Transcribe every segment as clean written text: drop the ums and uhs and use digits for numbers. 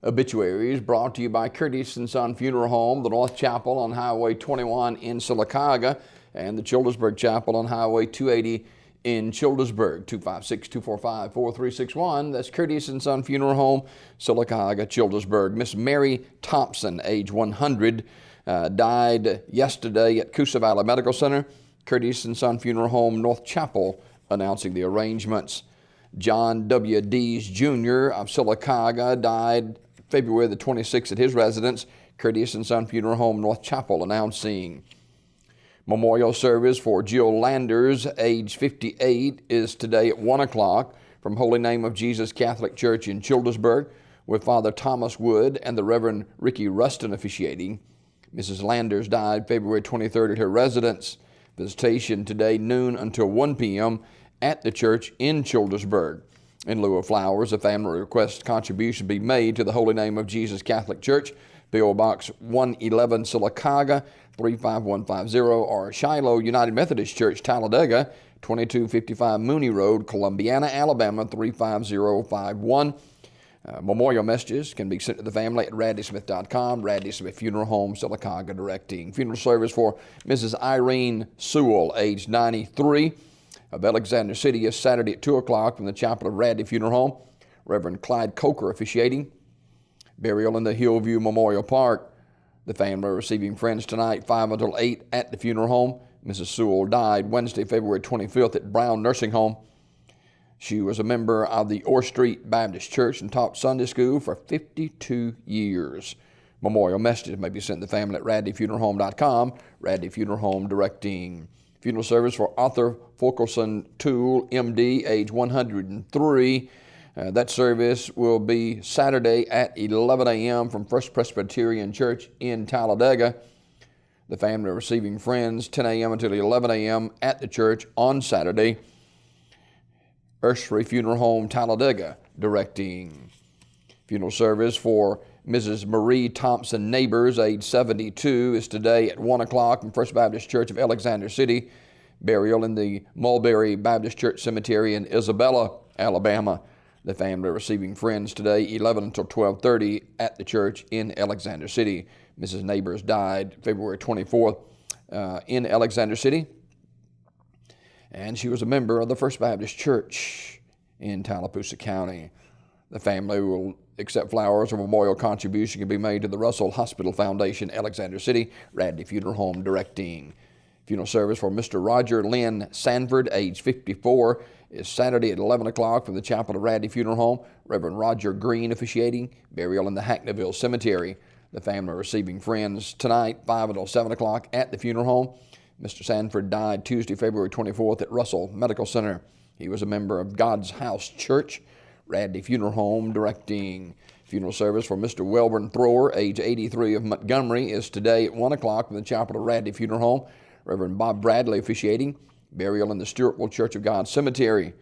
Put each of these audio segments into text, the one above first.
Obituaries brought to you by Curtis & Son Funeral Home, the North Chapel on Highway 21 in SYLACAUGA, and the Childersburg Chapel on Highway 280 in Childersburg. 256-245-4361. That's Curtis & Son Funeral Home, SYLACAUGA, Childersburg. Miss Mary Thompson, age 100, died yesterday at Coosa Valley Medical Center. Curtis & Son Funeral Home, North Chapel, announcing the arrangements. John W. DEES Jr. of SYLACAUGA died February the 26th at his residence, Curtis & Son Funeral Home, North Chapel, announcing. Memorial service for Jill Landers, age 58, is today at 1 o'clock from Holy Name of Jesus Catholic Church in Childersburg, with Father Thomas Wood and the Reverend Ricky Rustin officiating. Mrs. Landers died February 23rd at her residence. Visitation today, noon until 1 p.m. at the church in Childersburg. In lieu of flowers, a family requests contribution be made to the Holy Name of Jesus Catholic Church, P.O. Box 111, SYLACAUGA, 35150, or Shiloh United Methodist Church, Talladega, 2255 Mooney Road, Columbiana, Alabama, 35051. Memorial messages can be sent to the family at radleysmith.com. Radley Smith Funeral Home, SYLACAUGA, directing. Funeral service for Mrs. Irene Sewell, age 93, of Alexander City, is Saturday at 2 o'clock from the Chapel of Radley Funeral Home. Reverend Clyde Coker officiating. Burial in the Hillview Memorial Park. The family receiving friends tonight, 5 until 8 at the funeral home. Mrs. Sewell died Wednesday, February 25th at Brown Nursing Home. She was a member of the Orr Street Baptist Church and taught Sunday school for 52 years. Memorial messages may be sent to the family at radleyfuneralhome.com. Radley Funeral Home directing. Funeral service for Arthur FULKERSON, TOOLE, MD, age 103. That service will be Saturday at 11 a.m. from First Presbyterian Church in Talladega. The family receiving friends 10 a.m. until 11 a.m. at the church on Saturday. Ursery Funeral Home, Talladega, directing. Funeral service for Mrs. Marie Thompson Nabors, age 72, is today at 1 o'clock from First Baptist Church of Alexander City. Burial in the Mulberry Baptist Church Cemetery in Isabella, Alabama. The family receiving friends today, 11 until 12:30 at the church in Alexander City. Mrs. Nabors died February 24th in Alexander City, and she was a member of the First Baptist Church in Tallapoosa County. The family will accept flowers or memorial contribution can be made to the Russell Hospital Foundation, Alexander City. Radley Funeral Home directing. Funeral service for Mr. Roger Lynn Sanford, age 54, is Saturday at 11 o'clock from the Chapel of Radley Funeral Home. Reverend Roger Green officiating. Burial in the Hackneyville Cemetery. The family receiving friends tonight, 5 until 7 o'clock at the funeral home. Mr. Sanford died Tuesday, February 24th at Russell Medical Center. He was a member of God's House Church. Radley Funeral Home directing. Funeral service for Mr. Welborn Thrower, age 83, of Montgomery, is today at 1 o'clock from the Chapel of Radley Funeral Home. Reverend Bob Bradley officiating. Burial in the Stewartville Church of God Cemetery.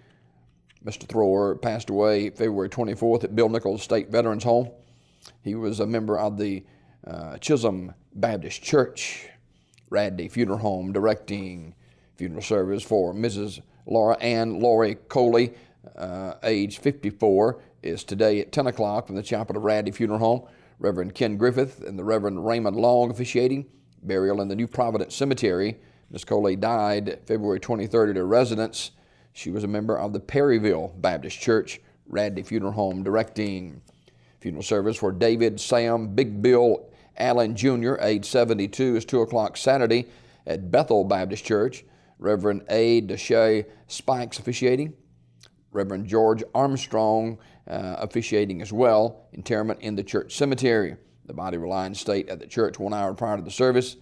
Mr. Thrower passed away February 24th at Bill Nichols State Veterans Home. He was a member of the Chisholm Baptist Church. Radley Funeral Home directing. Funeral service for Mrs. Laura Ann Laurie COLLEY, age 54, is today at 10 o'clock from the Chapel of Radley Funeral Home. Reverend Ken Griffith and the Reverend Raymond Long officiating. Burial in the New Providence Cemetery. Ms. COLLEY died February 23rd at her residence. She was a member of the Perryville Baptist Church. Radley Funeral Home directing. Funeral service for David Sam Big Bill Allen Jr., age 72, is 2 o'clock Saturday at Bethel Baptist Church. Reverend A. Deshay Spikes officiating. Reverend George Armstrong officiating as well. Interment in the church cemetery. The body will lie in state at the church 1 hour prior to the service.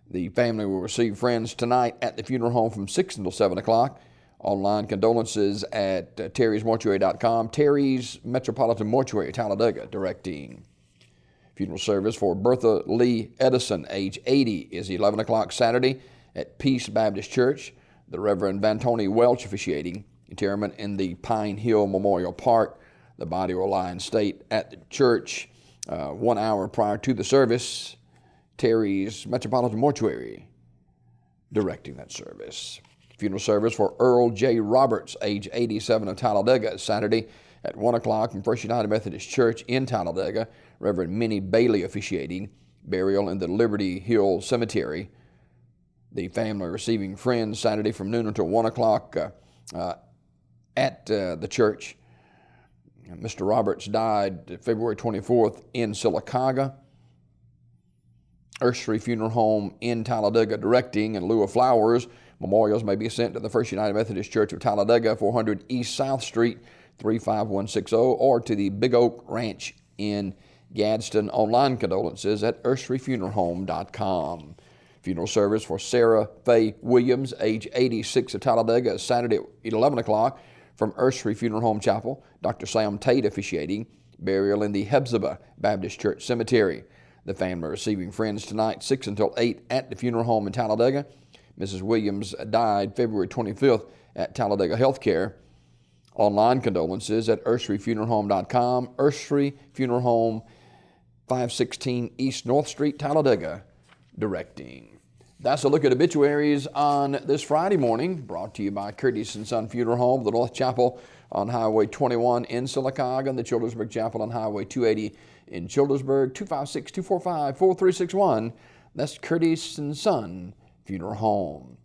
The family will receive friends tonight at the funeral home from 6 until 7 o'clock. Online condolences at terrysmortuary.com. Terry's Metropolitan Mortuary, Talladega, directing. Funeral service for Bertha Lee Edison, age 80, is 11 o'clock Saturday at Peace Baptist Church. The Reverend Vantoni Welch officiating. Interment in the Pine Hill Memorial Park. The body will lie in state at the church 1 hour prior to the service. Terry's Metropolitan Mortuary directing that service. Funeral service for Earl J. Roberts, age 87, of Talladega, Saturday At 1 o'clock from First United Methodist Church in Talladega, Reverend Minnie Bailey officiating. Burial in the Liberty Hill Cemetery. The family receiving friends Saturday from noon until 1 o'clock at the church. Mr. Roberts died February 24th in SYLACAUGA. Ursery Funeral Home in Talladega directing, in lieu of flowers, memorials may be sent to the First United Methodist Church of Talladega, 400 East South Street, 35160, or to the Big Oak Ranch in Gadsden. Online condolences at urseryfuneralhome.com. Funeral service for Sarah Faye Williams, age 86, of Talladega, is Saturday at 11 o'clock from Ursery Funeral Home Chapel. Dr. Sam Tate officiating. Burial in the Hephzibah Baptist Church Cemetery. The family receiving friends tonight, 6 until 8 at the funeral home in Talladega. Mrs. Williams died February 25th at Talladega Healthcare. Online condolences at urseryfuneralhome.com. Ursery Funeral Home, 516 East North Street, Talladega, directing. That's a look at obituaries on this Friday morning, brought to you by Curtis & Son Funeral Home, the North Chapel on Highway 21 in SYLACAUGA, and the Childersburg Chapel on Highway 280 in Childersburg. 256-245-4361. That's Curtis & Son Funeral Home.